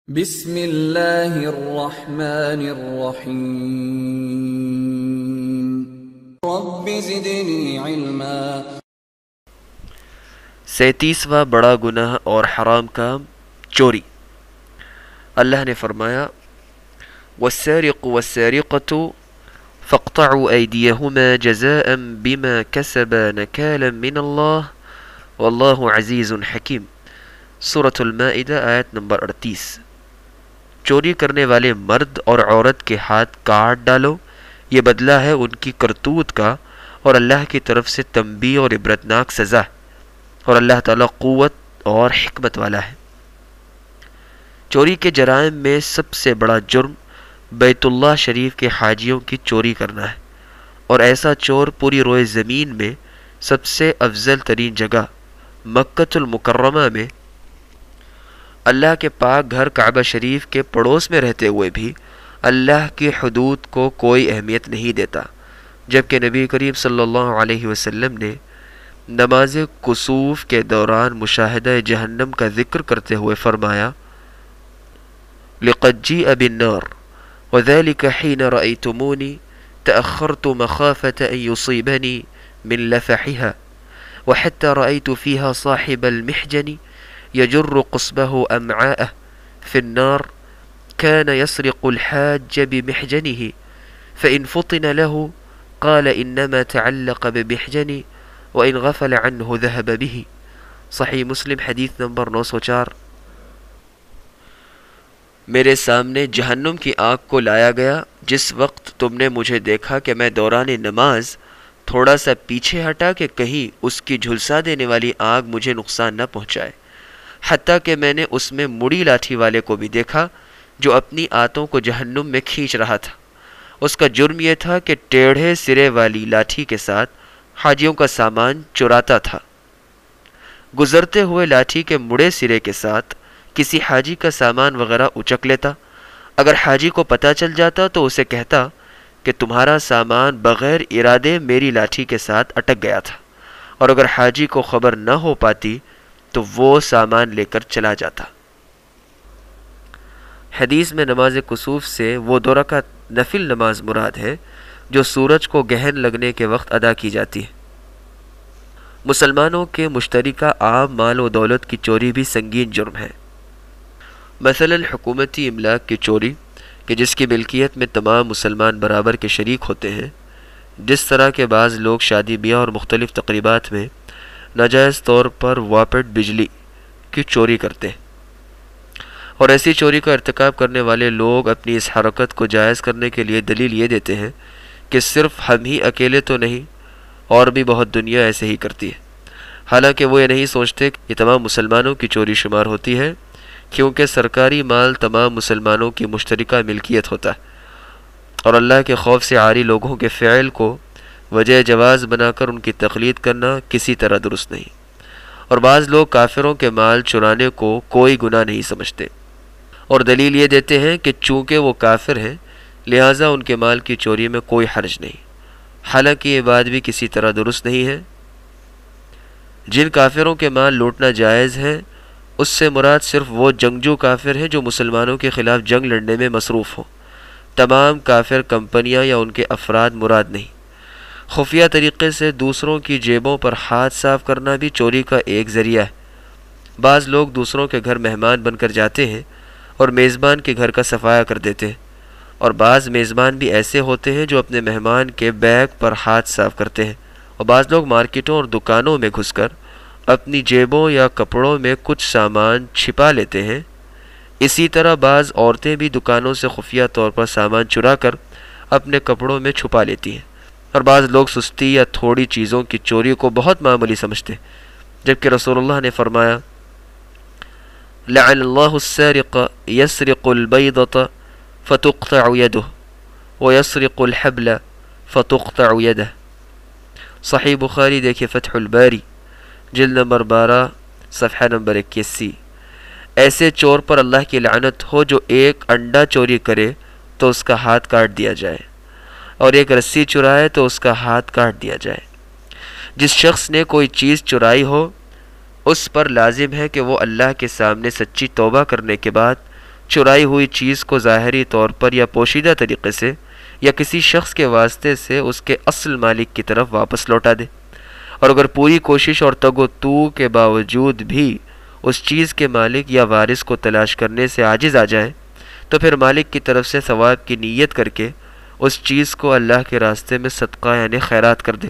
بسم اللہ الرحمن الرحیم رب زدنی علما۔ 37واں بڑا گناہ اور حرام کام چوری۔ اللہ نے فرمایا والسارق والسارقة فاقطعوا أيديهما جزاء بما كسبا نكالا من الله والله عزيز حكيم۔ سورة المائدہ آیت نمبر 38۔ چوری کرنے والے مرد اور عورت کے ہاتھ کاٹ ڈالو، یہ بدلہ ہے ان کی کرتوت کا اور اللہ کی طرف سے تنبیہ اور عبرتناک سزا ہے، اور اللہ تعالیٰ قوت اور حکمت والا ہے۔ چوری کے جرائم میں سب سے بڑا جرم بیت اللہ شریف کے حاجیوں کی چوری کرنا ہے، اور ایسا چور پوری روئے زمین میں سب سے افضل ترین جگہ مکۃ المکرمہ میں اللہ کے پاک گھر کعبہ شریف کے پڑوس میں رہتے ہوئے بھی اللہ کی حدود کو کوئی اہمیت نہیں دیتا، جبکہ نبی کریم صلی اللہ علیہ وسلم نے نماز کسوف کے دوران مشاہدہ جہنم کا ذکر کرتے ہوئے فرمایا لقد جیء بالنار وذلك حين رأيتموني تأخرت مخافة أن يصيبني من لفحها وحتى رأيت فيها صاحب المحجن يجر قصبه أمعاءه في النار كان يسرق الحاج بمحجنه فإن فطن له قال إنما تعلق بمحجني وإن غفل عنه ذهب به۔ صحیح مسلم حدیث نمبر 904۔ میرے سامنے جہنم کی آگ کو لایا گیا جس وقت تم نے مجھے دیکھا کہ میں دوران نماز تھوڑا سا پیچھے ہٹا کہ کہیں اس کی جھلسا دینے والی آگ مجھے نقصان نہ پہنچائے، حتیٰ کہ میں نے اس میں مڑی لاٹھی والے کو بھی دیکھا جو اپنی آتوں کو جہنم میں کھینچ رہا تھا۔ اس کا جرم یہ تھا کہ ٹیڑھے سرے والی لاٹھی کے ساتھ حاجیوں کا سامان چراتا تھا۔ گزرتے ہوئے لاٹھی کے مڑے سرے کے ساتھ کسی حاجی کا سامان وغیرہ اچک لیتا۔ اگر حاجی کو پتہ چل جاتا تو اسے کہتا کہ تمہارا سامان بغیر ارادے میری لاٹھی کے ساتھ اٹک گیا تھا، اور اگر حاجی کو خبر نہ ہو پاتی تو وہ سامان لے کر چلا جاتا۔ حدیث میں نماز کسوف سے وہ 2 رکعت نفل نماز مراد ہے جو سورج کو گہن لگنے کے وقت ادا کی جاتی ہے۔ مسلمانوں کے مشترکہ عام مال و دولت کی چوری بھی سنگین جرم ہے۔ مثلا حکومتی املاک کی چوری کہ جس کی ملکیت میں تمام مسلمان برابر کے شریک ہوتے ہیں، جس طرح کے بعض لوگ شادی بیاہ اور مختلف تقریبات میں ناجائز طور پر واپڈ بجلی کی چوری کرتے ہیں، اور ایسی چوری کا ارتکاب کرنے والے لوگ اپنی اس حرکت کو جائز کرنے کے لیے دلیل یہ دیتے ہیں کہ صرف ہم ہی اکیلے تو نہیں، اور بھی بہت دنیا ایسے ہی کرتی ہے، حالانکہ وہ یہ نہیں سوچتے کہ یہ تمام مسلمانوں کی چوری شمار ہوتی ہے، کیونکہ سرکاری مال تمام مسلمانوں کی مشترکہ ملکیت ہوتا ہے، اور اللہ کے خوف سے عاری لوگوں کے فعل کو وجہ جواز بنا کر ان کی تقلید کرنا کسی طرح درست نہیں، اور بعض لوگ کافروں کے مال چرانے کو کوئی گناہ نہیں سمجھتے، اور دلیل یہ دیتے ہیں کہ چونکہ وہ کافر ہیں لہٰذا ان کے مال کی چوری میں کوئی حرج نہیں، حالانکہ یہ بات بھی کسی طرح درست نہیں ہے۔ جن کافروں کے مال لوٹنا جائز ہے اس سے مراد صرف وہ جنگجو کافر ہیں جو مسلمانوں کے خلاف جنگ لڑنے میں مصروف ہوں، تمام کافر کمپنیاں یا ان کے افراد مراد نہیں۔ خفیہ طریقے سے دوسروں کی جیبوں پر ہاتھ صاف کرنا بھی چوری کا ایک ذریعہ ہے۔ بعض لوگ دوسروں کے گھر مہمان بن کر جاتے ہیں اور میزبان کے گھر کا صفایا کر دیتے ہیں، اور بعض میزبان بھی ایسے ہوتے ہیں جو اپنے مہمان کے بیگ پر ہاتھ صاف کرتے ہیں، اور بعض لوگ مارکیٹوں اور دکانوں میں گھس کر اپنی جیبوں یا کپڑوں میں کچھ سامان چھپا لیتے ہیں۔ اسی طرح بعض عورتیں بھی دکانوں سے خفیہ طور پر سامان چرا کر اپنے کپڑوں میں چھپا لیتی ہیں، اور بعض لوگ سستی یا تھوڑی چیزوں کی چوری کو بہت معمولی سمجھتے ہیں، جبکہ رسول اللہ نے فرمایا لعن اللہ السارق یسرق البیضة فتقطع یدہ ویسرق الحبل فتقطع یدہ۔ صحیح بخاری دیکھیے فتح الباری جلد نمبر 12 صفحہ نمبر 81۔ ایسے چور پر اللہ کی لعنت ہو جو ایک انڈا چوری کرے تو اس کا ہاتھ کاٹ دیا جائے، اور ایک رسی چرائے تو اس کا ہاتھ کاٹ دیا جائے۔ جس شخص نے کوئی چیز چرائی ہو اس پر لازم ہے کہ وہ اللہ کے سامنے سچی توبہ کرنے کے بعد چرائی ہوئی چیز کو ظاہری طور پر یا پوشیدہ طریقے سے یا کسی شخص کے واسطے سے اس کے اصل مالک کی طرف واپس لوٹا دے، اور اگر پوری کوشش اور تگ و تو کے باوجود بھی اس چیز کے مالک یا وارث کو تلاش کرنے سے عاجز آ جائے تو پھر مالک کی طرف سے ثواب کی نیت کر کے اس چیز کو اللہ کے راستے میں صدقہ یعنی خیرات کر دے۔